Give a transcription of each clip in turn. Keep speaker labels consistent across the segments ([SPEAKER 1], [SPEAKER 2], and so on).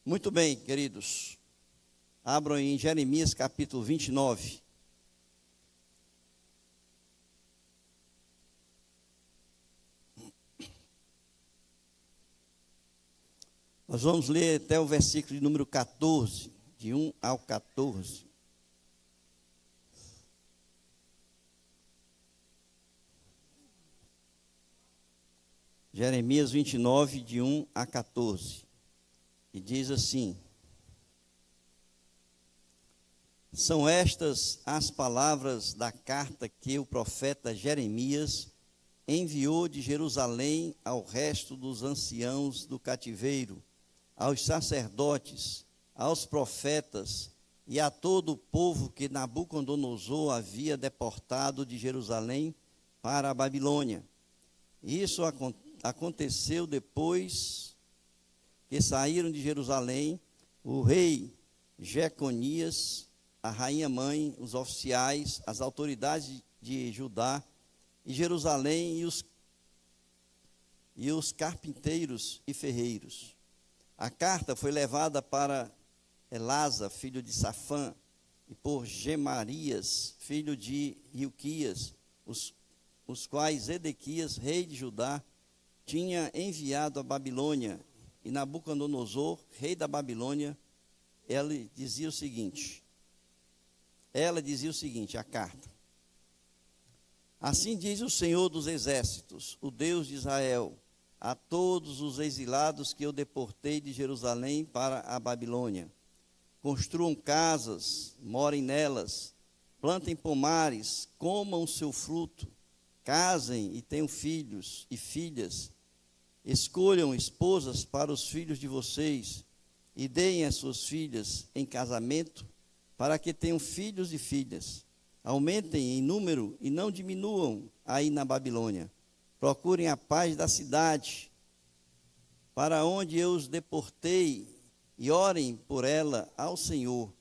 [SPEAKER 1] Muito bem, queridos. Abram em Jeremias capítulo 29. Nós vamos ler até o versículo de número 14, de 1 ao 14. Jeremias 29, de 1 a 14. E diz assim: São estas as palavras da carta que o profeta Jeremias enviou de Jerusalém ao resto dos anciãos do cativeiro, aos sacerdotes, aos profetas e a todo o povo que Nabucodonosor havia deportado de Jerusalém para a Babilônia. Isso aconteceu depois que saíram de Jerusalém o rei Jeconias, a rainha-mãe, os oficiais, as autoridades de Judá e Jerusalém e os carpinteiros e ferreiros. A carta foi levada para Elasa, filho de Safã, e por Gemarias, filho de Hilquias, os quais Edequias, rei de Judá, tinha enviado à Babilônia. E Nabucodonosor, rei da Babilônia, ela dizia o seguinte, a carta: Assim diz o Senhor dos Exércitos, o Deus de Israel, a todos os exilados que eu deportei de Jerusalém para a Babilônia: construam casas, morem nelas, plantem pomares, comam seu fruto, casem e tenham filhos e filhas, escolham esposas para os filhos de vocês e deem as suas filhas em casamento para que tenham filhos e filhas. Aumentem em número e não diminuam aí na Babilônia. Procurem a paz da cidade para onde eu os deportei e orem por ela ao Senhor,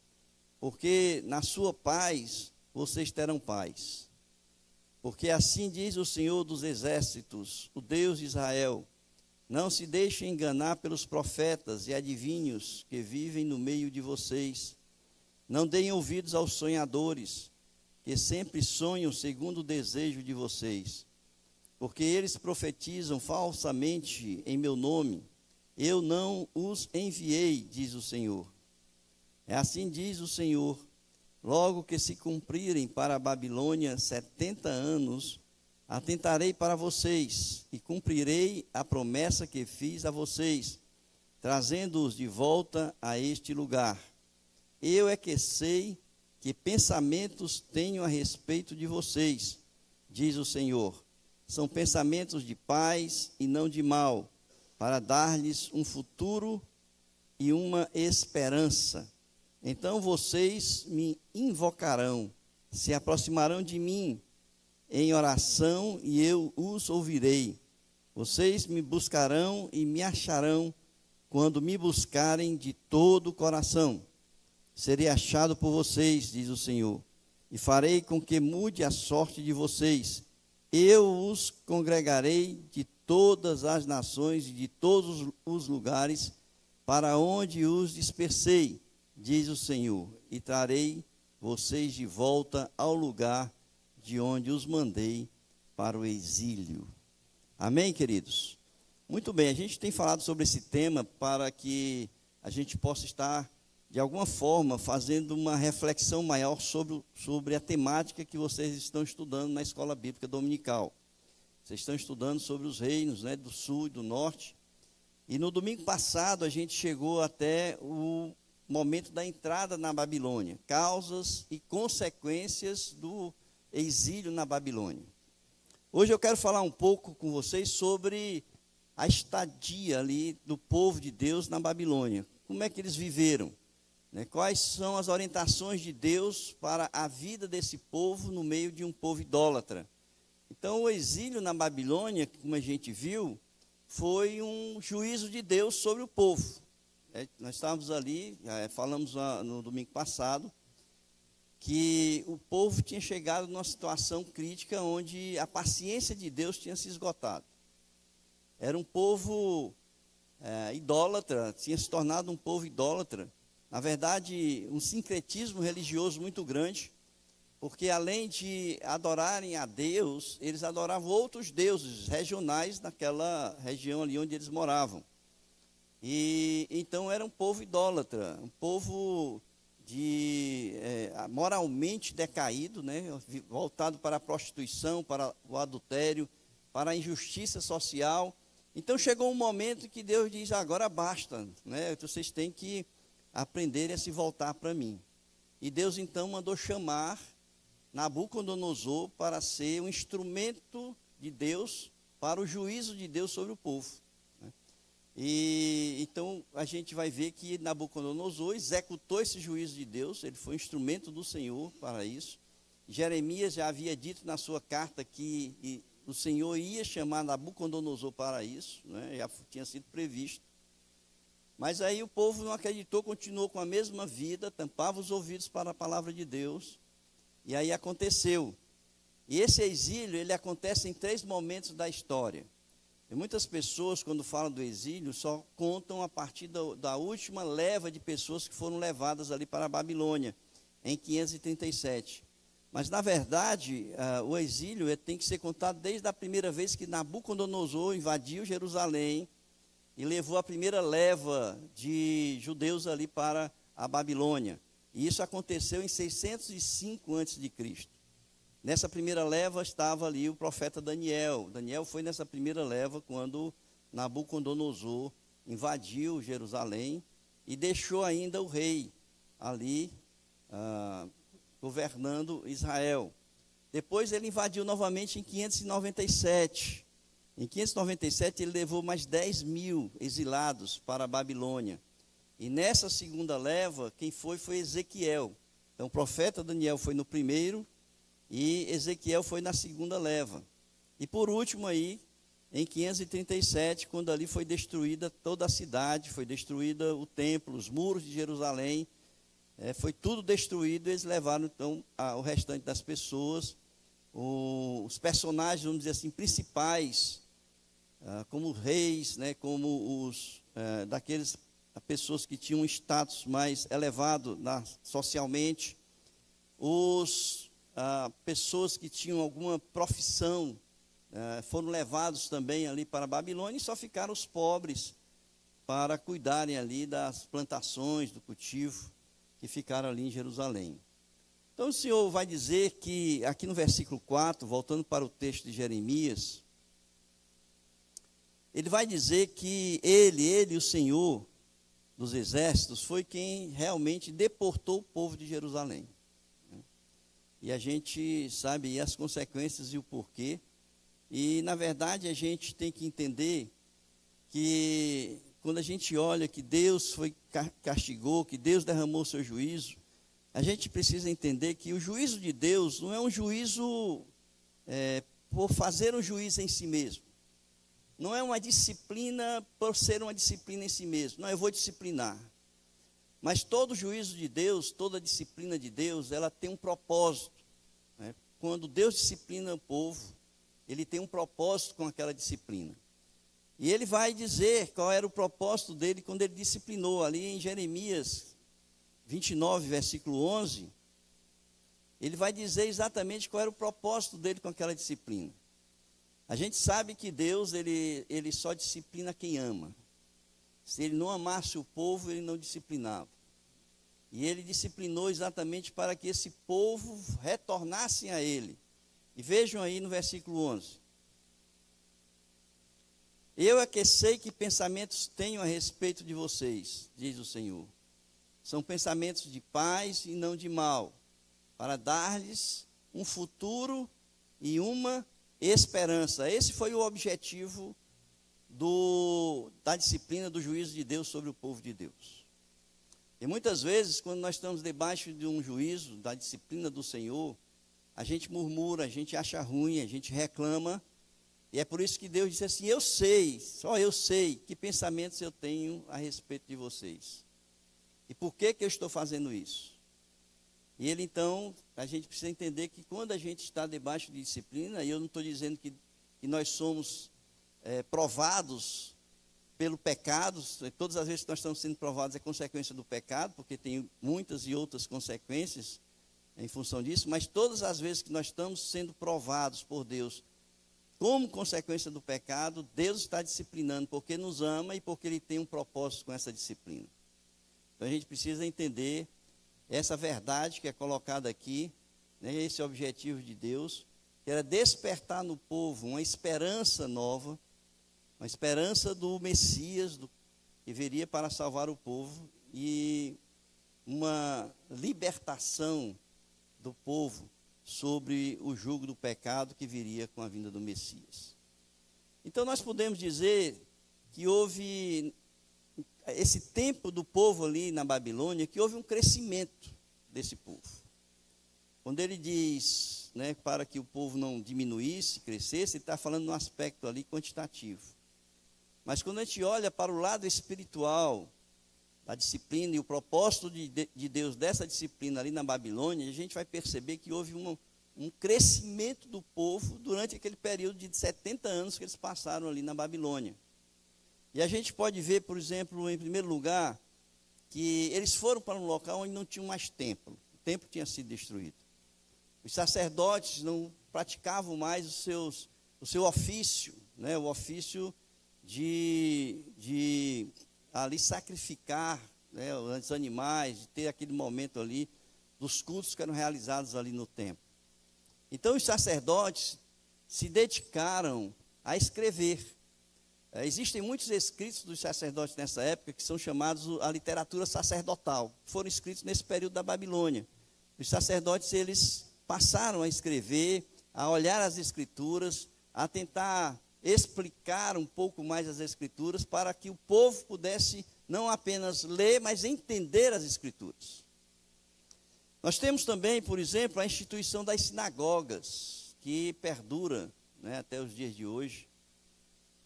[SPEAKER 1] porque na sua paz vocês terão paz. Porque assim diz o Senhor dos Exércitos, o Deus de Israel: Não se deixem enganar pelos profetas e adivinhos que vivem no meio de vocês. Não deem ouvidos aos sonhadores, que sempre sonham segundo o desejo de vocês. Porque eles profetizam falsamente em meu nome. Eu não os enviei, diz o Senhor. Assim diz o Senhor: Logo que se cumprirem para a Babilônia 70 anos, atentarei para vocês e cumprirei a promessa que fiz a vocês, trazendo-os de volta a este lugar. Eu é que sei que pensamentos tenho a respeito de vocês, diz o Senhor. São pensamentos de paz e não de mal, para dar-lhes um futuro e uma esperança. Então vocês me invocarão, se aproximarão de mim em oração e eu os ouvirei. Vocês me buscarão e me acharão quando me buscarem de todo o coração. Serei achado por vocês, diz o Senhor, e farei com que mude a sorte de vocês. Eu os congregarei de todas as nações e de todos os lugares para onde os dispersei, diz o Senhor, e trarei vocês de volta ao lugar de onde os mandei para o exílio. Amém, queridos? Muito bem, a gente tem falado sobre esse tema para que a gente possa estar, de alguma forma, fazendo uma reflexão maior sobre a temática que vocês estão estudando na Escola Bíblica Dominical. Vocês estão estudando sobre os reinos, né, do sul e do norte. E no domingo passado a gente chegou até o momento da entrada na Babilônia, causas e consequências do exílio na Babilônia. Hoje eu quero falar um pouco com vocês sobre a estadia ali do povo de Deus na Babilônia. Como é que eles viveram? Né? Quais são as orientações de Deus para a vida desse povo no meio de um povo idólatra? Então, o exílio na Babilônia, como a gente viu, foi um juízo de Deus sobre o povo. Nós estávamos ali, falamos no domingo passado, que o povo tinha chegado numa situação crítica onde a paciência de Deus tinha se esgotado. Era um povo idólatra, tinha se tornado um povo idólatra. Na verdade, um sincretismo religioso muito grande, porque além de adorarem a Deus, eles adoravam outros deuses regionais naquela região ali onde eles moravam. E então era um povo idólatra, um povo moralmente decaído, né, voltado para a prostituição, para o adultério, para a injustiça social. Então chegou um momento que Deus diz: agora basta, né, vocês têm que aprender a se voltar para mim. E Deus então mandou chamar Nabucodonosor para ser um instrumento de Deus para o juízo de Deus sobre o povo. E então a gente vai ver que Nabucodonosor executou esse juízo de Deus, ele foi um instrumento do Senhor para isso. Jeremias já havia dito na sua carta que o Senhor ia chamar Nabucodonosor para isso, né? Já tinha sido previsto. Mas aí o povo não acreditou, continuou com a mesma vida, tampava os ouvidos para a palavra de Deus. E aí aconteceu. E esse exílio, ele acontece em 3 momentos da história. E muitas pessoas, quando falam do exílio, só contam a partir da última leva de pessoas que foram levadas ali para a Babilônia, em 537. Mas, na verdade, o exílio tem que ser contado desde a primeira vez que Nabucodonosor invadiu Jerusalém e levou a primeira leva de judeus ali para a Babilônia. E isso aconteceu em 605 a.C. Nessa primeira leva estava ali o profeta Daniel. Daniel foi nessa primeira leva quando Nabucodonosor invadiu Jerusalém e deixou ainda o rei ali governando Israel. Depois ele invadiu novamente em 597. Em 597 ele levou mais 10.000 exilados para a Babilônia. E nessa segunda leva, quem foi Ezequiel. Então o profeta Daniel foi no primeiro e Ezequiel foi na segunda leva. E por último aí, em 537, quando ali foi destruída toda a cidade, foi destruída o templo, os muros de Jerusalém, foi tudo destruído. Eles levaram então o restante das pessoas, os personagens, vamos dizer assim, principais, como reis, né, como os daqueles pessoas que tinham um status mais elevado socialmente, pessoas que tinham alguma profissão foram levados também ali para a Babilônia, e só ficaram os pobres para cuidarem ali das plantações, do cultivo, que ficaram ali em Jerusalém. Então o Senhor vai dizer que, aqui no versículo 4, voltando para o texto de Jeremias, ele vai dizer que ele, o Senhor dos exércitos, foi quem realmente deportou o povo de Jerusalém. E a gente sabe as consequências e o porquê. E, na verdade, a gente tem que entender que, quando a gente olha que Deus castigou, que Deus derramou seu juízo, a gente precisa entender que o juízo de Deus não é um juízo por fazer um juízo em si mesmo. Não é uma disciplina por ser uma disciplina em si mesmo. Não, eu vou disciplinar. Mas todo juízo de Deus, toda disciplina de Deus, ela tem um propósito. Né? Quando Deus disciplina o povo, ele tem um propósito com aquela disciplina. E ele vai dizer qual era o propósito dele quando ele disciplinou. Ali em Jeremias 29, versículo 11, ele vai dizer exatamente qual era o propósito dele com aquela disciplina. A gente sabe que Deus, ele só disciplina quem ama. Se ele não amasse o povo, ele não disciplinava. E ele disciplinou exatamente para que esse povo retornasse a ele. E vejam aí no versículo 11. Eu é que sei que pensamentos tenho a respeito de vocês, diz o Senhor. São pensamentos de paz e não de mal, para dar-lhes um futuro e uma esperança. Esse foi o objetivo da disciplina, do juízo de Deus sobre o povo de Deus. E muitas vezes, quando nós estamos debaixo de um juízo, da disciplina do Senhor, a gente murmura, a gente acha ruim, a gente reclama. E é por isso que Deus disse assim: eu sei, só eu sei que pensamentos eu tenho a respeito de vocês. E por que eu estou fazendo isso? E ele então, a gente precisa entender que quando a gente está debaixo de disciplina, e eu não estou dizendo que nós somos provados pelo pecado, todas as vezes que nós estamos sendo provados é consequência do pecado, porque tem muitas e outras consequências em função disso, mas todas as vezes que nós estamos sendo provados por Deus como consequência do pecado, Deus está disciplinando porque nos ama e porque Ele tem um propósito com essa disciplina. Então a gente precisa entender essa verdade que é colocada aqui, né, esse objetivo de Deus, que era despertar no povo uma esperança nova, uma esperança do Messias, que viria para salvar o povo, e uma libertação do povo sobre o jugo do pecado que viria com a vinda do Messias. Então nós podemos dizer que houve esse tempo do povo ali na Babilônia, que houve um crescimento desse povo. Quando ele diz, né, para que o povo não diminuísse, crescesse, ele está falando no aspecto ali quantitativo. Mas quando a gente olha para o lado espiritual da disciplina e o propósito de Deus dessa disciplina ali na Babilônia, a gente vai perceber que houve um crescimento do povo durante aquele período de 70 anos que eles passaram ali na Babilônia. E a gente pode ver, por exemplo, em primeiro lugar, que eles foram para um local onde não tinha mais templo. O templo tinha sido destruído. Os sacerdotes não praticavam mais o seu ofício, né, o ofício de ali sacrificar, né, os animais, de ter aquele momento ali dos cultos que eram realizados ali no templo. Então os sacerdotes se dedicaram a escrever. Existem muitos escritos dos sacerdotes nessa época que são chamados a literatura sacerdotal, que foram escritos nesse período da Babilônia. Os sacerdotes, eles passaram a escrever, a olhar as escrituras, a tentar explicar um pouco mais as escrituras para que o povo pudesse não apenas ler, mas entender as escrituras. Nós temos também, por exemplo, a instituição das sinagogas, que perdura, né, até os dias de hoje,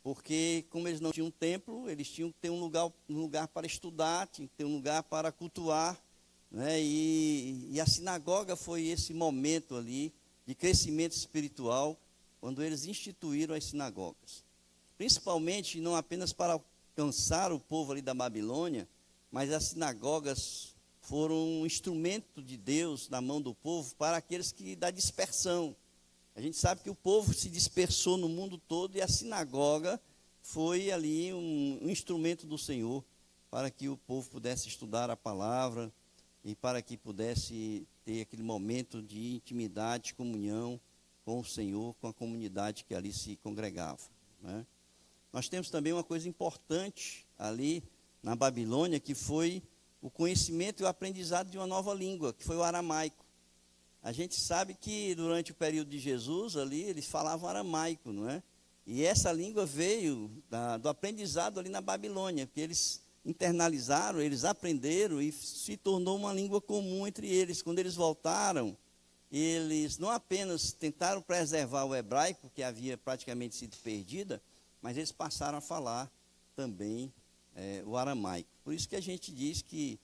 [SPEAKER 1] porque como eles não tinham templo, eles tinham que ter um lugar para estudar, tinham que ter um lugar para cultuar, né, e a sinagoga foi esse momento ali de crescimento espiritual, quando eles instituíram as sinagogas. Principalmente, não apenas para alcançar o povo ali da Babilônia, mas as sinagogas foram um instrumento de Deus na mão do povo para aqueles que da dispersão. A gente sabe que o povo se dispersou no mundo todo e a sinagoga foi ali um instrumento do Senhor para que o povo pudesse estudar a palavra e para que pudesse ter aquele momento de intimidade, comunhão com o Senhor, com a comunidade que ali se congregava, né? Nós temos também uma coisa importante ali na Babilônia, que foi o conhecimento e o aprendizado de uma nova língua, que foi o aramaico. A gente sabe que durante o período de Jesus ali, eles falavam aramaico, não é? E essa língua veio do aprendizado ali na Babilônia, que eles internalizaram, eles aprenderam e se tornou uma língua comum entre eles. Quando eles voltaram, eles não apenas tentaram preservar o hebraico, que havia praticamente sido perdida, mas eles passaram a falar também o aramaico. Por isso que a gente diz que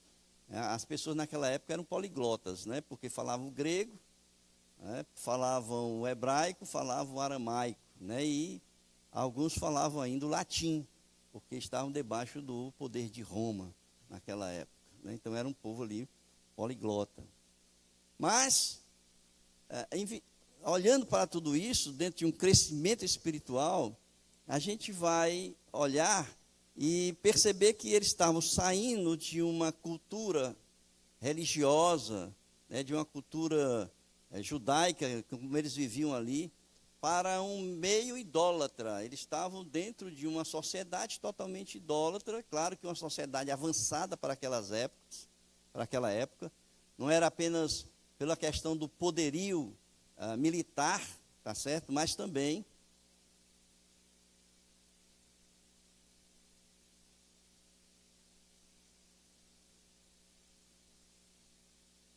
[SPEAKER 1] as pessoas naquela época eram poliglotas, né? Porque falavam o grego, né? Falavam o hebraico, falavam o aramaico, né? E alguns falavam ainda o latim, porque estavam debaixo do poder de Roma naquela época, né? Então era um povo ali poliglota. Mas olhando para tudo isso, dentro de um crescimento espiritual, a gente vai olhar e perceber que eles estavam saindo de uma cultura religiosa, né, de uma cultura judaica, como eles viviam ali, para um meio idólatra. Eles estavam dentro de uma sociedade totalmente idólatra, claro que uma sociedade avançada para aquela época, não era apenas pela questão do poderio militar, tá certo? Mas também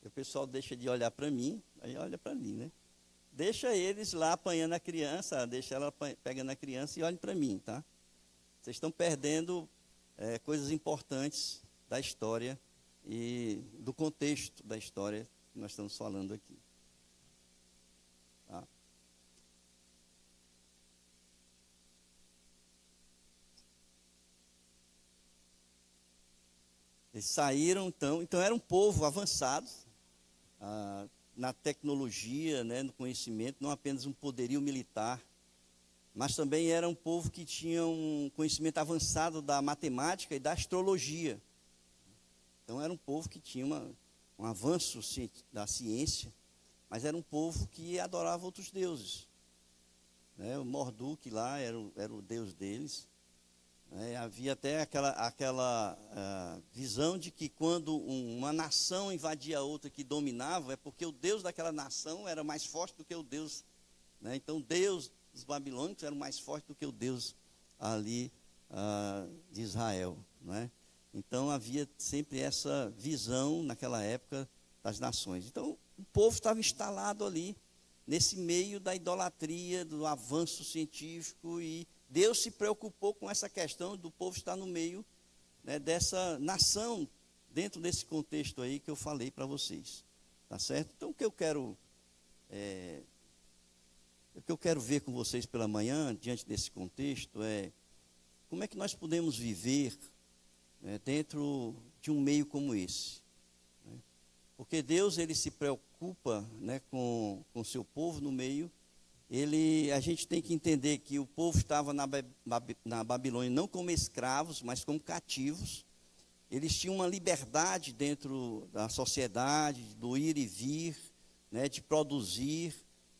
[SPEAKER 1] o pessoal deixa de olhar para mim, aí olha para mim, né? Deixa eles lá apanhando a criança, deixa ela pegando a criança e olhem para mim, tá? Vocês estão perdendo coisas importantes da história e do contexto da história que nós estamos falando aqui. Tá? Eles saíram, então era um povo avançado na tecnologia, né, no conhecimento, não apenas um poderio militar, mas também era um povo que tinha um conhecimento avançado da matemática e da astrologia. Então era um povo que tinha um avanço da ciência, mas era um povo que adorava outros deuses. Né? O Marduk lá era o deus deles. Havia até aquela visão de que quando uma nação invadia a outra que dominava, é porque o Deus daquela nação era mais forte do que o Deus. Né? Então, o Deus dos babilônicos era mais forte do que o Deus ali de Israel. Né? Então, havia sempre essa visão naquela época das nações. Então, o povo estava instalado ali, nesse meio da idolatria, do avanço científico, e Deus se preocupou com essa questão do povo estar no meio, né, dessa nação, dentro desse contexto aí que eu falei para vocês. Tá certo? Então, o que eu quero ver com vocês pela manhã, diante desse contexto, é como é que nós podemos viver, né, dentro de um meio como esse. Né? Porque Deus, ele se preocupa, né, com o seu povo no meio. A gente tem que entender que o povo estava na Babilônia não como escravos, mas como cativos. Eles tinham uma liberdade dentro da sociedade, do ir e vir, né, de produzir,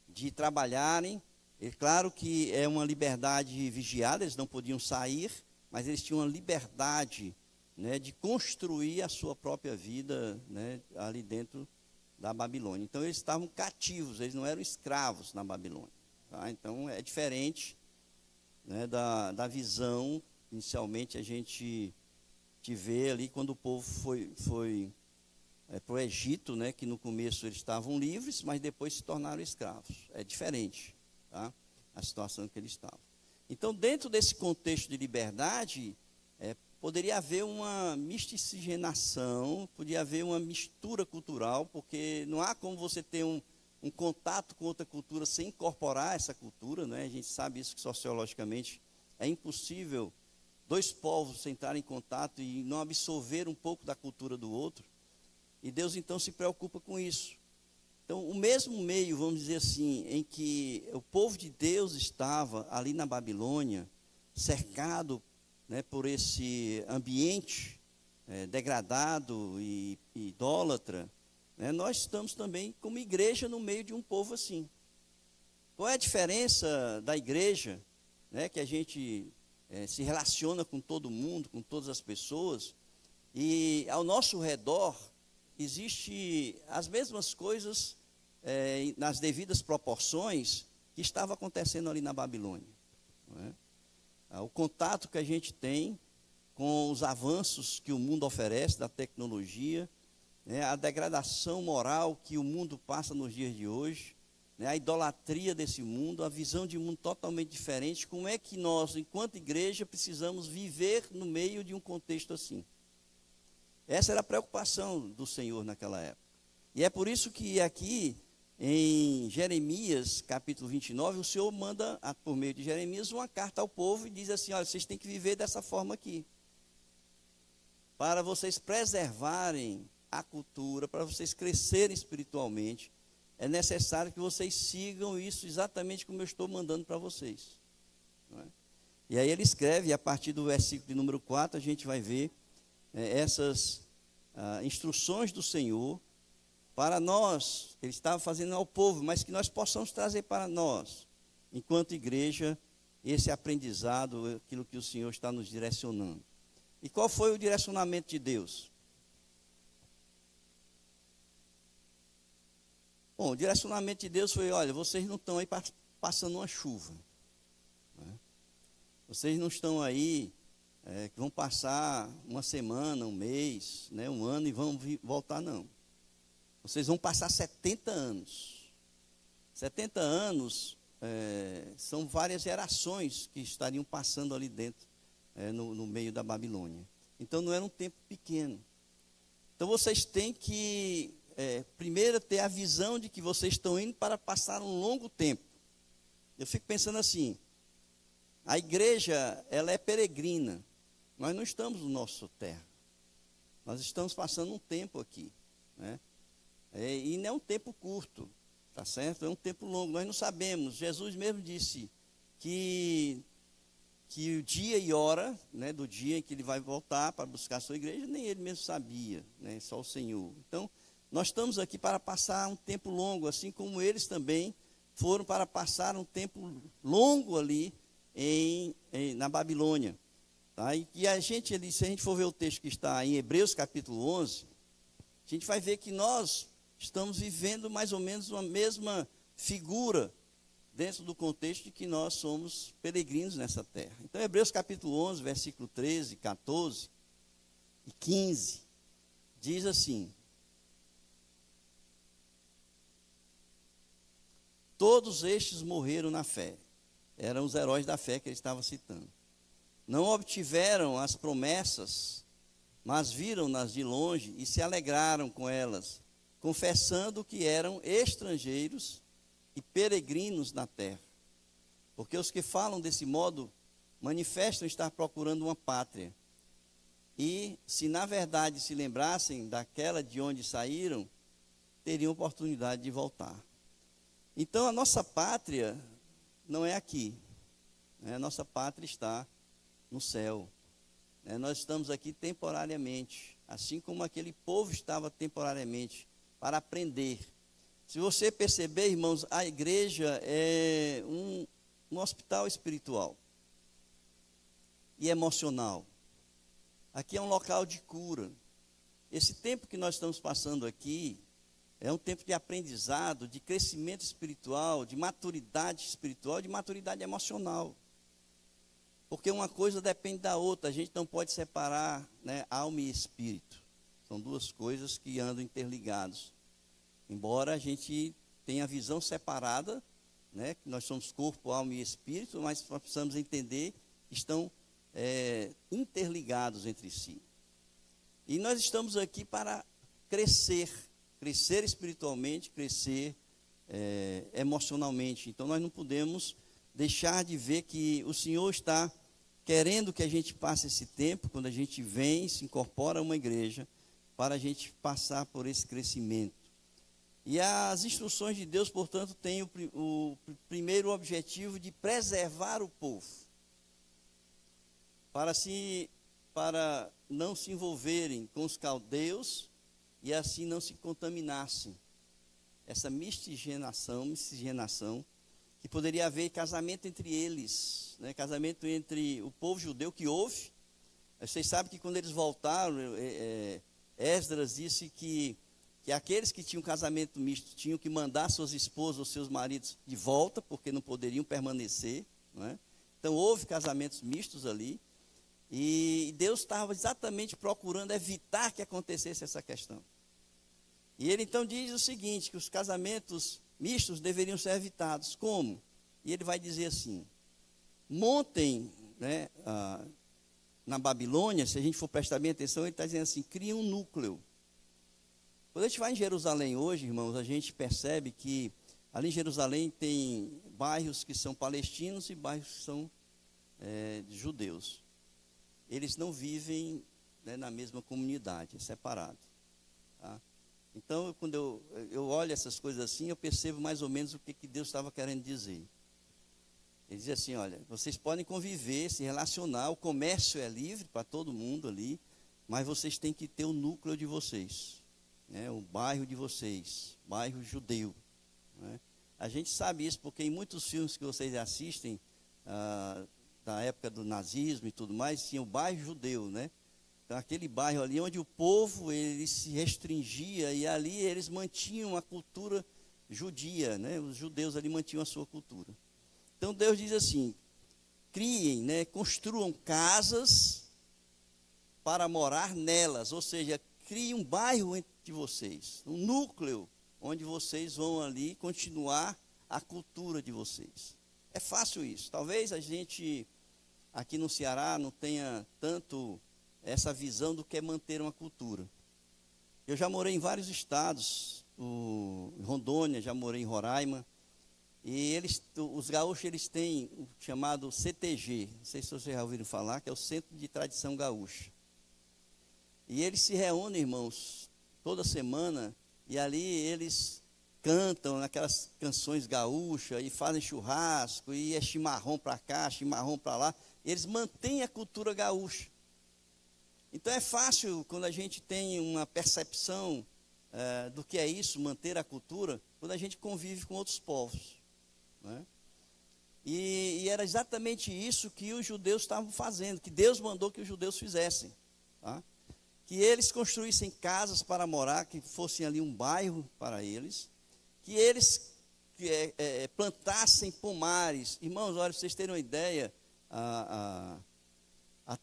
[SPEAKER 1] de trabalharem. É claro que é uma liberdade vigiada, eles não podiam sair, mas eles tinham uma liberdade, né, de construir a sua própria vida, né, ali dentro da Babilônia. Então eles estavam cativos, eles não eram escravos na Babilônia. Tá? Então é diferente, né, da visão, inicialmente a gente vê ali quando o povo foi para o Egito, né, que no começo eles estavam livres, mas depois se tornaram escravos. É diferente, tá? A situação que eles estavam. Então, dentro desse contexto de liberdade, poderia haver uma mistificação, poderia haver uma mistura cultural, porque não há como você ter um contato com outra cultura sem incorporar essa cultura, né? A gente sabe isso que sociologicamente é impossível dois povos entrarem em contato e não absorver um pouco da cultura do outro. E Deus então se preocupa com isso. Então, o mesmo meio, vamos dizer assim, em que o povo de Deus estava ali na Babilônia, cercado, né, por esse ambiente degradado e idólatra, né, nós estamos também como igreja no meio de um povo assim. Qual é a diferença da igreja, né, que a gente se relaciona com todo mundo, com todas as pessoas, e ao nosso redor existe as mesmas coisas nas devidas proporções que estava acontecendo ali na Babilônia. Não é? O contato que a gente tem com os avanços que o mundo oferece da tecnologia, né, a degradação moral que o mundo passa nos dias de hoje, né, a idolatria desse mundo, a visão de mundo totalmente diferente. Como é que nós, enquanto igreja, precisamos viver no meio de um contexto assim? Essa era a preocupação do Senhor naquela época. E é por isso que aqui, em Jeremias, capítulo 29, o Senhor manda, por meio de Jeremias, uma carta ao povo e diz assim: olha, vocês têm que viver dessa forma aqui. Para vocês preservarem a cultura, para vocês crescerem espiritualmente, é necessário que vocês sigam isso exatamente como eu estou mandando para vocês. Não é? E aí ele escreve, e a partir do versículo de número 4, a gente vai ver essas instruções do Senhor para nós, ele estava fazendo ao povo, mas que nós possamos trazer para nós, enquanto igreja, esse aprendizado, aquilo que o Senhor está nos direcionando. E qual foi o direcionamento de Deus? Bom, o direcionamento de Deus foi: olha, vocês não estão aí passando uma chuva. Né? Vocês não estão aí que vão passar uma semana, um mês, né, um ano e vão voltar, não. Vocês vão passar 70 anos. 70 anos são várias gerações que estariam passando ali dentro, no meio da Babilônia. Então não era um tempo pequeno. Então vocês têm que, primeiro, ter a visão de que vocês estão indo para passar um longo tempo. Eu fico pensando assim: a igreja, ela é peregrina. Nós não estamos no nosso terra. Nós estamos passando um tempo aqui, né? E não é um tempo curto, tá certo? É um tempo longo, nós não sabemos. Jesus mesmo disse que o dia e hora, né, do dia em que ele vai voltar para buscar a sua igreja, nem ele mesmo sabia, né, só o Senhor. Então, nós estamos aqui para passar um tempo longo, assim como eles também foram para passar um tempo longo ali na Babilônia. Tá? E a gente, se a gente for ver o texto que está em Hebreus capítulo 11, a gente vai ver que nós estamos vivendo mais ou menos uma mesma figura dentro do contexto de que nós somos peregrinos nessa terra. Então, Hebreus capítulo 11, versículo 13, 14 e 15, diz assim: todos estes morreram na fé. Eram os heróis da fé que ele estava citando. Não obtiveram as promessas, mas viram-nas de longe e se alegraram com elas, confessando que eram estrangeiros e peregrinos na terra. Porque os que falam desse modo manifestam estar procurando uma pátria. E, se na verdade se lembrassem daquela de onde saíram, teriam oportunidade de voltar. Então, a nossa pátria não é aqui, né? A nossa pátria está no céu, né? Nós estamos aqui temporariamente, assim como aquele povo estava temporariamente, para aprender. Se você perceber, irmãos, a igreja é um hospital espiritual e emocional. Aqui é um local de cura. Esse tempo que nós estamos passando aqui é um tempo de aprendizado, de crescimento espiritual, de maturidade espiritual, de maturidade emocional. Porque uma coisa depende da outra, a gente não pode separar, né, alma e espírito. São duas coisas que andam interligadas. Embora a gente tenha a visão separada, né, que nós somos corpo, alma e espírito, mas nós precisamos entender que estão interligados entre si. E nós estamos aqui para crescer espiritualmente, crescer emocionalmente. Então nós não podemos deixar de ver que o Senhor está querendo que a gente passe esse tempo, quando a gente vem, se incorpora a uma igreja, para a gente passar por esse crescimento. E as instruções de Deus, portanto, têm o primeiro objetivo de preservar o povo, para não se envolverem com os caldeus e assim não se contaminassem. Essa miscigenação, que poderia haver casamento entre eles, né? Casamento entre o povo judeu que houve. Vocês sabem que quando eles voltaram, Esdras disse que aqueles que tinham casamento misto tinham que mandar suas esposas ou seus maridos de volta, porque não poderiam permanecer, não é? Então houve casamentos mistos ali, e Deus estava exatamente procurando evitar que acontecesse essa questão. E ele então diz o seguinte, que os casamentos mistos deveriam ser evitados. Como? E ele vai dizer assim: montem, né, na Babilônia, se a gente for prestar bem atenção, ele está dizendo assim, cria um núcleo. Quando a gente vai em Jerusalém hoje, irmãos, a gente percebe que ali em Jerusalém tem bairros que são palestinos e bairros que são judeus. Eles não vivem, né, na mesma comunidade, é separado. Tá? Então, quando eu olho essas coisas assim, eu percebo mais ou menos o que Deus estava querendo dizer. Ele diz assim, olha, vocês podem conviver, se relacionar, o comércio é livre para todo mundo ali, mas vocês têm que ter o núcleo de vocês, né, o bairro de vocês, bairro judeu. Né? A gente sabe isso porque em muitos filmes que vocês assistem, da época do nazismo e tudo mais, tinha o bairro judeu, né? Então, aquele bairro ali onde o povo ele se restringia e ali eles mantinham a cultura judia, né? Os judeus ali mantinham a sua cultura. Então Deus diz assim, criem, né? Construam casas para morar nelas, ou seja, criem um bairro entre vocês, um núcleo onde vocês vão ali continuar a cultura de vocês. É fácil isso. Talvez a gente aqui no Ceará não tenha tanto essa visão do que é manter uma cultura. Eu já morei em vários estados, em Rondônia, já morei em Roraima, e os gaúchos eles têm o chamado CTG, não sei se vocês já ouviram falar, que é o Centro de Tradição Gaúcha. E eles se reúnem, irmãos, toda semana, e ali eles cantam aquelas canções gaúchas, e fazem churrasco, e é chimarrão para cá, chimarrão para lá. Eles mantêm a cultura gaúcha. Então é fácil, quando a gente tem uma percepção do que é isso, manter a cultura, quando a gente convive com outros povos, né? E era exatamente isso que os judeus estavam fazendo, que Deus mandou que os judeus fizessem, tá? Que eles construíssem casas para morar, que fossem ali um bairro para eles, que eles plantassem pomares. Irmãos, olha, para vocês terem uma ideia, a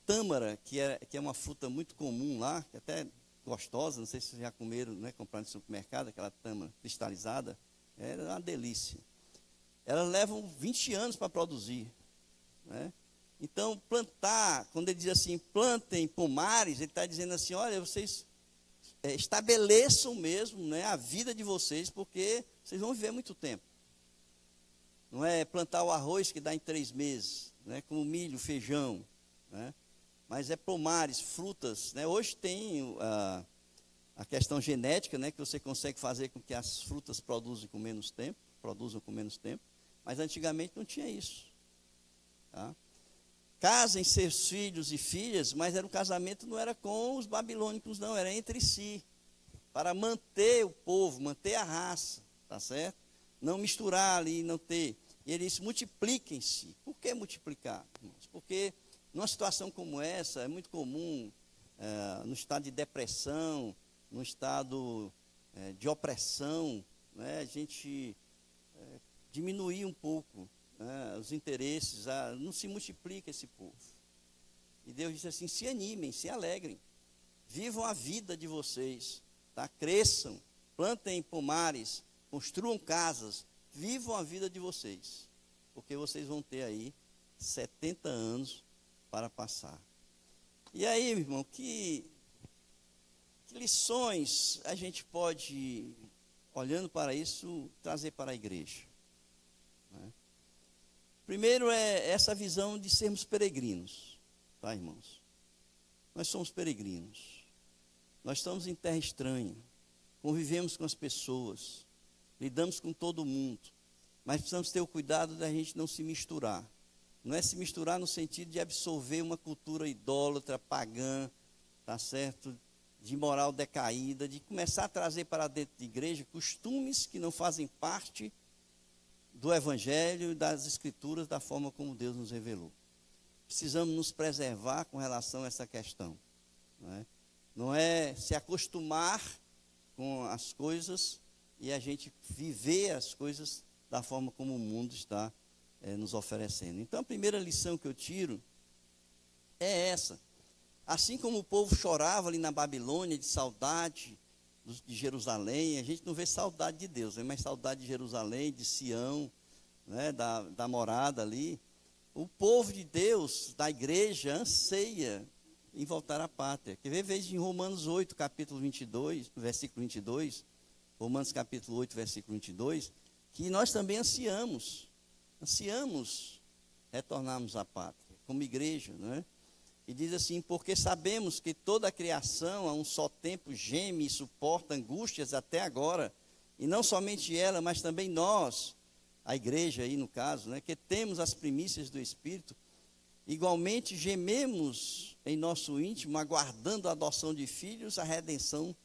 [SPEAKER 1] tâmara, que é uma fruta muito comum lá, que até gostosa, não sei se vocês já comeram, né, compraram no supermercado, aquela tâmara cristalizada, é uma delícia. Elas levam 20 anos para produzir, né? Então, plantar, quando ele diz assim, plantem pomares, ele está dizendo assim, olha, vocês estabeleçam mesmo, né, a vida de vocês, porque vocês vão viver muito tempo. Não é plantar o arroz que dá em 3 meses, né, como milho, feijão, né? Mas é pomares, frutas, né? Hoje tem a questão genética, né, que você consegue fazer com que as frutas produzam com menos tempo, mas antigamente não tinha isso, tá? Casem seus filhos e filhas, mas o casamento não era com os babilônicos, não, era entre si, para manter o povo, manter a raça, tá certo? Não misturar ali, não ter. E ele disse, multipliquem-se. Por que multiplicar, irmãos? Porque numa situação como essa, é muito comum, no estado de depressão, no estado de opressão, né, a gente diminuir um pouco, né, os interesses, não se multiplica esse povo. E Deus disse assim, se animem, se alegrem, vivam a vida de vocês, tá? Cresçam, plantem pomares, construam casas, vivam a vida de vocês, porque vocês vão ter aí 70 anos para passar. E aí, meu irmão, que lições a gente pode, olhando para isso, trazer para a igreja, né? Primeiro é essa visão de sermos peregrinos, tá, irmãos? Nós somos peregrinos, nós estamos em terra estranha, convivemos com as pessoas, lidamos com todo mundo, mas precisamos ter o cuidado da gente não se misturar. Não é se misturar no sentido de absorver uma cultura idólatra, pagã, tá certo? De moral decaída, de começar a trazer para dentro da igreja costumes que não fazem parte do Evangelho e das Escrituras da forma como Deus nos revelou. Precisamos nos preservar com relação a essa questão, não é? Não é se acostumar com as coisas e a gente viver as coisas da forma como o mundo está nos oferecendo. Então, a primeira lição que eu tiro é essa. Assim como o povo chorava ali na Babilônia de saudade de Jerusalém, a gente não vê saudade de Deus, mas saudade de Jerusalém, de Sião, né, da morada ali. O povo de Deus, da igreja, anseia em voltar à pátria. Quer ver, veja em Romanos 8, capítulo 22, versículo 22, Romanos capítulo 8, versículo 22, que nós também ansiamos retornarmos à pátria, como igreja, né? E diz assim, porque sabemos que toda a criação a um só tempo geme e suporta angústias até agora, e não somente ela, mas também nós, a igreja aí no caso, né, que temos as primícias do Espírito, igualmente gememos em nosso íntimo, aguardando a adoção de filhos, a redenção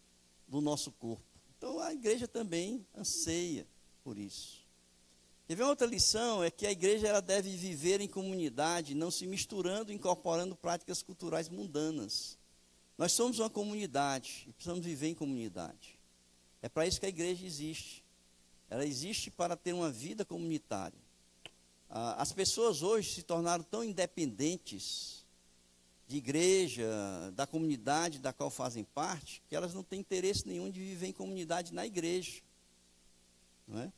[SPEAKER 1] do nosso corpo. Então a igreja também anseia por isso. E vem outra lição, é que a igreja ela deve viver em comunidade, não se misturando, incorporando práticas culturais mundanas. Nós somos uma comunidade e precisamos viver em comunidade. É para isso que a igreja existe. Ela existe para ter uma vida comunitária. As pessoas hoje se tornaram tão independentes de igreja, da comunidade da qual fazem parte, que elas não têm interesse nenhum de viver em comunidade na igreja, não é?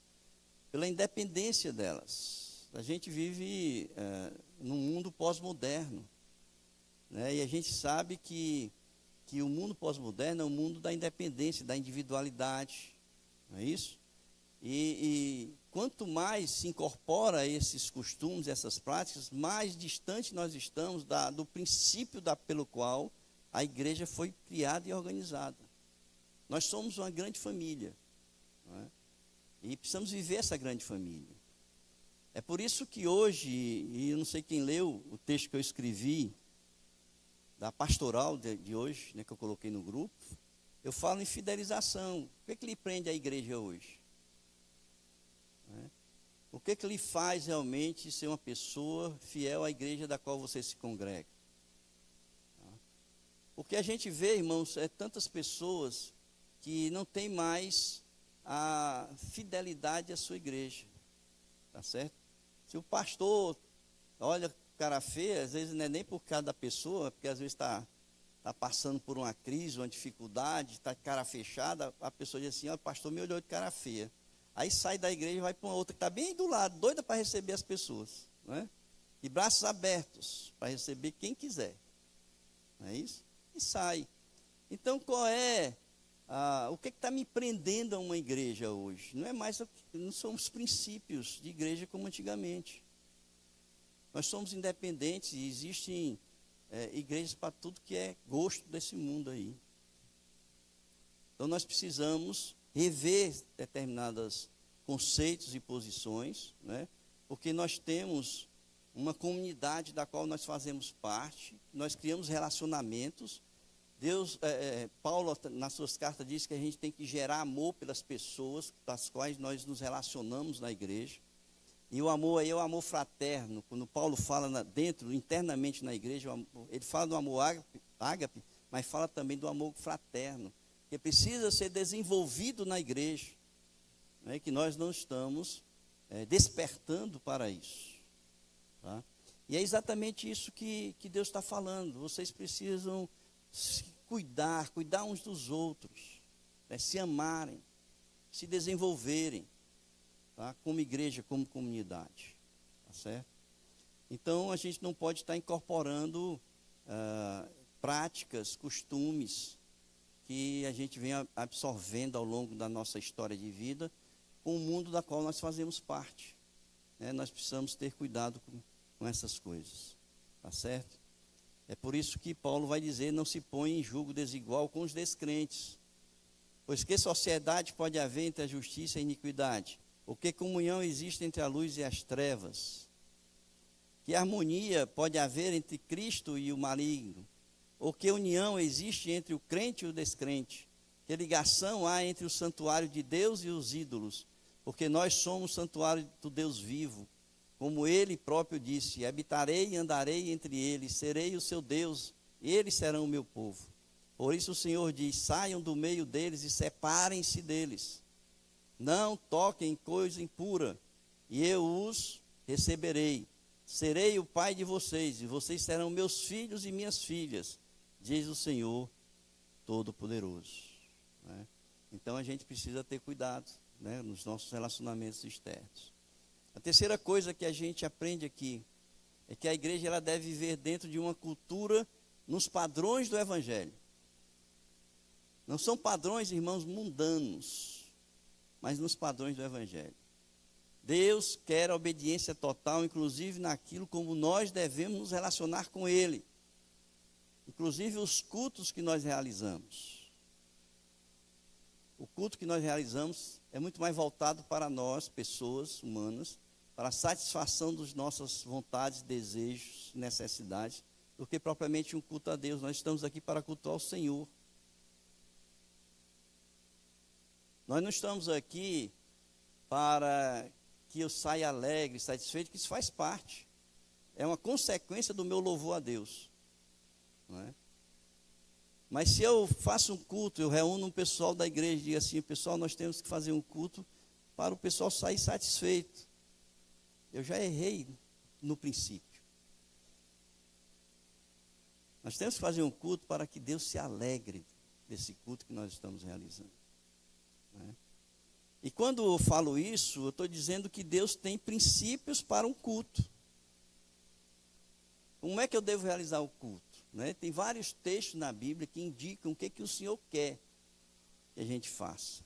[SPEAKER 1] Pela independência delas. A gente vive num mundo pós-moderno, né? E a gente sabe que o mundo pós-moderno é o mundo da independência, da individualidade, não é isso? E quanto mais se incorpora esses costumes, essas práticas, mais distante nós estamos do princípio pelo qual a igreja foi criada e organizada. Nós somos uma grande família, não é? E precisamos viver essa grande família. É por isso que hoje, e eu não sei quem leu o texto que eu escrevi, da pastoral de hoje, né, que eu coloquei no grupo, eu falo em fidelização. O que lhe prende a igreja hoje? O que lhe faz realmente ser uma pessoa fiel à igreja da qual você se congrega? O que a gente vê, irmãos, é tantas pessoas que não têm mais a fidelidade à sua igreja, tá certo? Se o pastor olha cara feia, às vezes não é nem por causa da pessoa, porque às vezes está passando por uma crise, uma dificuldade, está de cara fechada, a pessoa diz assim, ó, o pastor me olhou de cara feia. Aí sai da igreja e vai para uma outra que está bem do lado, doida para receber as pessoas, não é? E braços abertos para receber quem quiser, não é isso? E sai. Então qual é, o que está me prendendo a uma igreja hoje? Não é mais, não são os princípios de igreja como antigamente. Nós somos independentes e existem igrejas para tudo que é gosto desse mundo aí. Então nós precisamos rever determinados conceitos e posições, né? Porque nós temos uma comunidade da qual nós fazemos parte, nós criamos relacionamentos. Paulo, nas suas cartas, diz que a gente tem que gerar amor pelas pessoas das quais nós nos relacionamos na igreja. E o amor aí é o amor fraterno. Quando Paulo fala internamente na igreja, ele fala do amor ágape, mas fala também do amor fraterno, que precisa ser desenvolvido na igreja, né, que nós não estamos despertando para isso. Tá? E é exatamente isso que Deus está falando. Vocês precisam se cuidar uns dos outros, né, se amarem, se desenvolverem. Tá? Como igreja, como comunidade, tá certo? Então a gente não pode estar incorporando práticas, costumes que a gente vem absorvendo ao longo da nossa história de vida com o mundo da qual nós fazemos parte, né? Nós precisamos ter cuidado com essas coisas, tá certo? É por isso que Paulo vai dizer, não se põe em julgo desigual com os descrentes, pois que sociedade pode haver entre a justiça e a iniquidade? Ou que comunhão existe entre a luz e as trevas? Que harmonia pode haver entre Cristo e o maligno? Ou que união existe entre o crente e o descrente? Que ligação há entre o santuário de Deus e os ídolos? Porque nós somos o santuário do Deus vivo. Como ele próprio disse, habitarei e andarei entre eles, serei o seu Deus, e eles serão o meu povo. Por isso o Senhor diz, saiam do meio deles e separem-se deles. Não toquem coisa impura, e eu os receberei. Serei o pai de vocês, e vocês serão meus filhos e minhas filhas, diz o Senhor Todo-Poderoso. Né? Então a gente precisa ter cuidado, né, nos nossos relacionamentos externos. A terceira coisa que a gente aprende aqui é que a igreja ela deve viver dentro de uma cultura nos padrões do Evangelho. Não são padrões, irmãos, mundanos, mas nos padrões do Evangelho. Deus quer a obediência total, inclusive naquilo como nós devemos nos relacionar com Ele. Inclusive os cultos que nós realizamos. O culto que nós realizamos é muito mais voltado para nós, pessoas humanas, para a satisfação das nossas vontades, desejos, necessidades, do que propriamente um culto a Deus. Nós estamos aqui para cultuar o Senhor. Nós não estamos aqui para que eu saia alegre, satisfeito, que isso faz parte. É uma consequência do meu louvor a Deus. Não é? Mas se eu faço um culto, eu reúno um pessoal da igreja e digo assim, pessoal, nós temos que fazer um culto para o pessoal sair satisfeito. Eu já errei no princípio. Nós temos que fazer um culto para que Deus se alegre desse culto que nós estamos realizando. E quando eu falo isso, eu estou dizendo que Deus tem princípios para um culto. Como é que eu devo realizar o culto? Né? Tem vários textos na Bíblia que indicam o que o Senhor quer que a gente faça.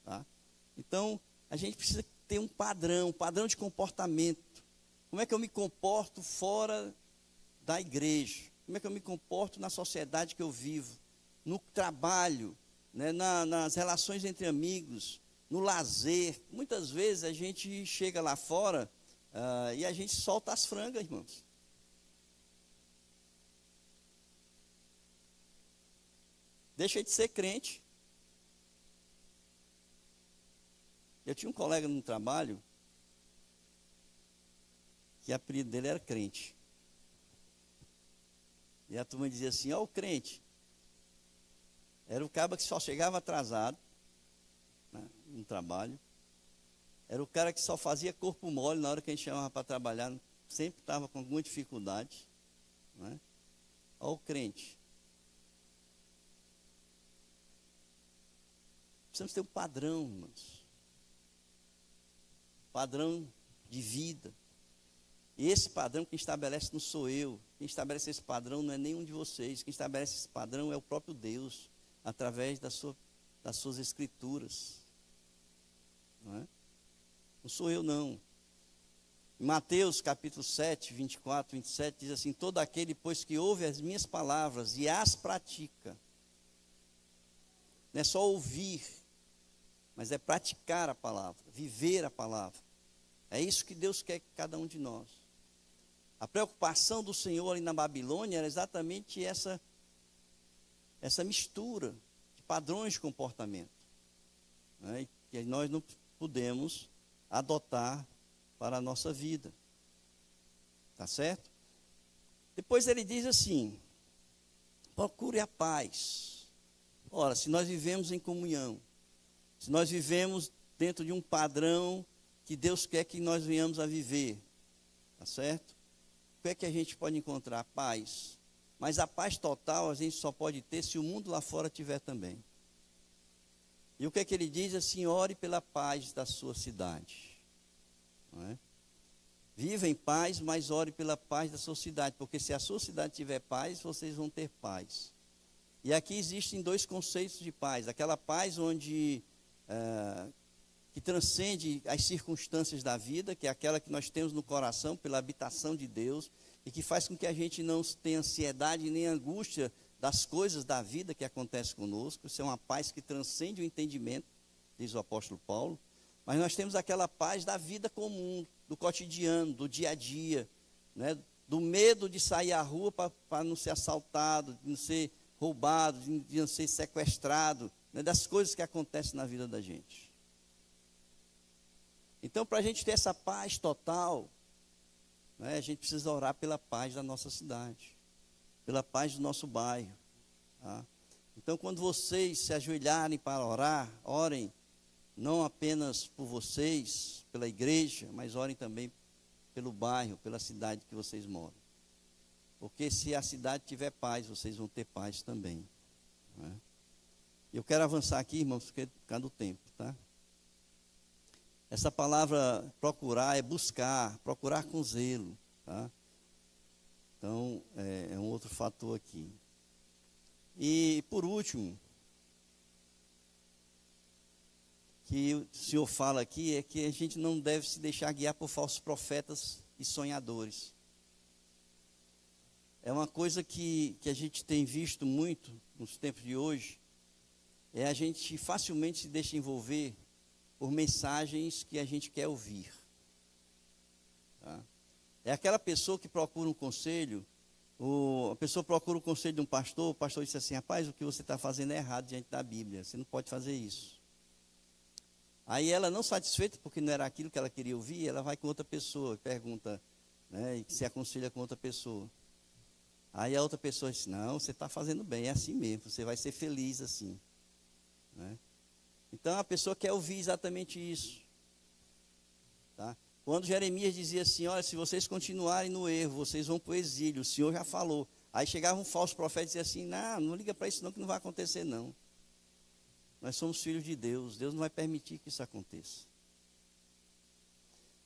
[SPEAKER 1] Tá? Então, a gente precisa ter um padrão de comportamento. Como é que eu me comporto fora da igreja? Como é que eu me comporto na sociedade que eu vivo, no trabalho, né, nas relações entre amigos, no lazer. Muitas vezes a gente chega lá fora e a gente solta as frangas, irmãos. Deixa de ser crente. Eu tinha um colega no trabalho que o apelido dele era crente. E a turma dizia assim, ó, o crente. Era o cara que só chegava atrasado, né, no trabalho. Era o cara que só fazia corpo mole na hora que a gente chamava para trabalhar. Sempre estava com alguma dificuldade. Né? Ó, o crente. Precisamos ter um padrão, irmãos. Padrão de vida. E esse padrão quem estabelece não sou eu. Quem estabelece esse padrão não é nenhum de vocês. Quem estabelece esse padrão é o próprio Deus, através das suas escrituras. Não é? Não sou eu, não. Em Mateus capítulo 7, 24, 27, diz assim, todo aquele, pois que ouve as minhas palavras e as pratica. Não é só ouvir, mas é praticar a palavra, viver a palavra. É isso que Deus quer que cada um de nós. A preocupação do Senhor ali na Babilônia era exatamente essa mistura de padrões de comportamento, né, e que nós não podemos adotar para a nossa vida. Tá certo? Depois ele diz assim, procure a paz. Ora, se nós vivemos em comunhão, se nós vivemos dentro de um padrão que Deus quer que nós venhamos a viver, tá certo? O que é que a gente pode encontrar? Paz. Mas a paz total a gente só pode ter se o mundo lá fora tiver também. E o que é que ele diz? Assim, ore pela paz da sua cidade. Não é? Viva em paz, mas ore pela paz da sua cidade, porque se a sua cidade tiver paz, vocês vão ter paz. E aqui existem dois conceitos de paz. Aquela paz onde que transcende as circunstâncias da vida, que é aquela que nós temos no coração pela habitação de Deus, e que faz com que a gente não tenha ansiedade nem angústia das coisas da vida que acontecem conosco. Isso é uma paz que transcende o entendimento, diz o apóstolo Paulo. Mas nós temos aquela paz da vida comum, do cotidiano, do dia a dia, né? Do medo de sair à rua para não ser assaltado, de não ser roubado, de não ser sequestrado, né? Das coisas que acontecem na vida da gente. Então, para a gente ter essa paz total, né, a gente precisa orar pela paz da nossa cidade, pela paz do nosso bairro. Tá? Então, quando vocês se ajoelharem para orar, orem não apenas por vocês, pela igreja, mas orem também pelo bairro, pela cidade que vocês moram. Porque se a cidade tiver paz, vocês vão ter paz também. Né? Eu quero avançar aqui, irmãos, porque por causa do tempo, tá? Essa palavra procurar é buscar, procurar com zelo, tá? Então, é um outro fator aqui. E, por último, que o Senhor fala aqui é que a gente não deve se deixar guiar por falsos profetas e sonhadores. É uma coisa que a gente tem visto muito nos tempos de hoje, é a gente facilmente se deixa envolver por mensagens que a gente quer ouvir. Tá? É aquela pessoa que procura um conselho, a pessoa procura o conselho de um pastor, o pastor diz assim, rapaz, o que você está fazendo é errado diante da Bíblia, você não pode fazer isso. Aí ela, não satisfeita, porque não era aquilo que ela queria ouvir, ela vai com outra pessoa, pergunta, né, e se aconselha com outra pessoa. Aí a outra pessoa diz, não, você está fazendo bem, é assim mesmo, você vai ser feliz assim. Né? Então a pessoa quer ouvir exatamente isso. Tá? Quando Jeremias dizia assim, olha, se vocês continuarem no erro, vocês vão para o exílio, o Senhor já falou. Aí chegava um falso profeta e dizia assim, não liga para isso não, que não vai acontecer não. Nós somos filhos de Deus, Deus não vai permitir que isso aconteça.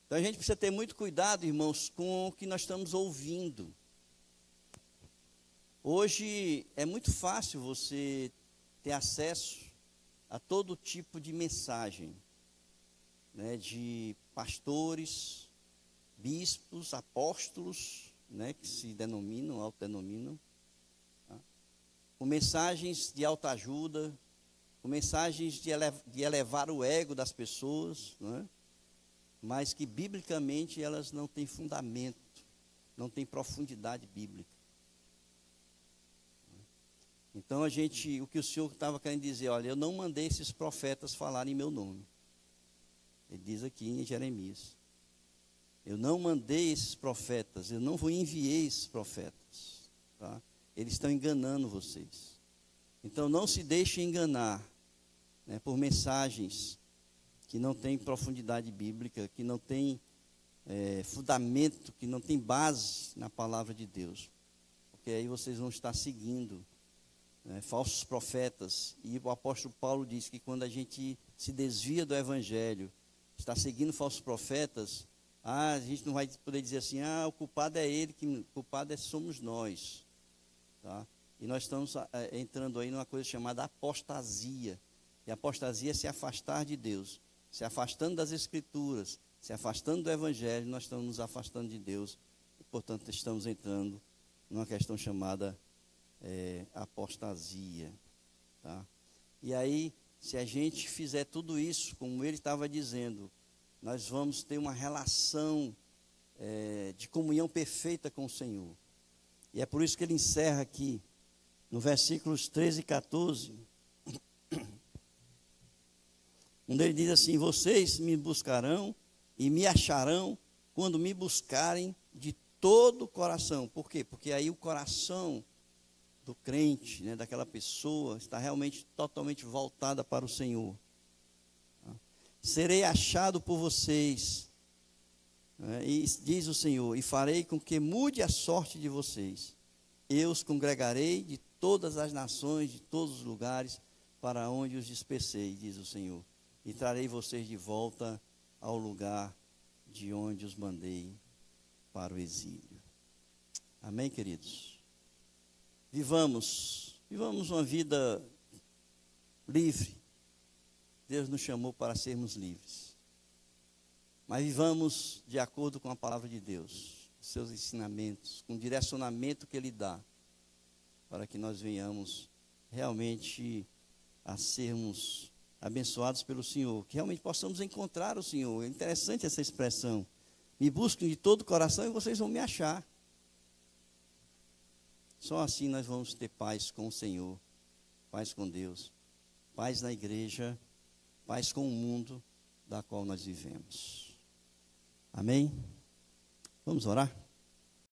[SPEAKER 1] Então a gente precisa ter muito cuidado, irmãos, com o que nós estamos ouvindo. Hoje é muito fácil você ter acesso a todo tipo de mensagem, né, de pastores, bispos, apóstolos, né, que se denominam, autodenominam, com mensagens de autoajuda, com mensagens de elevar o ego das pessoas, não é? Mas que biblicamente elas não têm fundamento, não têm profundidade bíblica. Então o que o Senhor estava querendo dizer, olha, eu não mandei esses profetas falarem em meu nome. Ele diz aqui em Jeremias. Eu não mandei esses profetas, eu não enviei esses profetas. Tá? Eles estão enganando vocês. Então não se deixem enganar, né, por mensagens que não têm profundidade bíblica, que não têm fundamento, que não têm base na palavra de Deus. Porque aí vocês vão estar seguindo falsos profetas. E o apóstolo Paulo diz que quando a gente se desvia do evangelho, está seguindo falsos profetas, a gente não vai poder dizer assim, o culpado é ele, o culpado somos nós. Tá? E nós estamos entrando aí numa coisa chamada apostasia. E apostasia é se afastar de Deus, se afastando das Escrituras, se afastando do Evangelho, nós estamos nos afastando de Deus. E, portanto, estamos entrando numa questão chamada apostasia. Tá? E aí, se a gente fizer tudo isso, como ele estava dizendo, nós vamos ter uma relação de comunhão perfeita com o Senhor. E é por isso que ele encerra aqui, no versículos 13 e 14, onde ele diz assim: vocês me buscarão e me acharão quando me buscarem de todo o coração. Por quê? Porque aí o coração do crente, né, daquela pessoa, está realmente totalmente voltada para o Senhor. Serei achado por vocês, e diz o Senhor, e farei com que mude a sorte de vocês. Eu os congregarei de todas as nações, de todos os lugares, para onde os dispersei, diz o Senhor. E trarei vocês de volta ao lugar de onde os mandei para o exílio. Amém, queridos? Vivamos uma vida livre. Deus nos chamou para sermos livres. Mas vivamos de acordo com a palavra de Deus, seus ensinamentos, com o direcionamento que Ele dá, para que nós venhamos realmente a sermos abençoados pelo Senhor, que realmente possamos encontrar o Senhor. É interessante essa expressão. Me busquem de todo o coração e vocês vão me achar. Só assim nós vamos ter paz com o Senhor, paz com Deus, paz na igreja, paz com o mundo da qual nós vivemos. Amém? Vamos orar?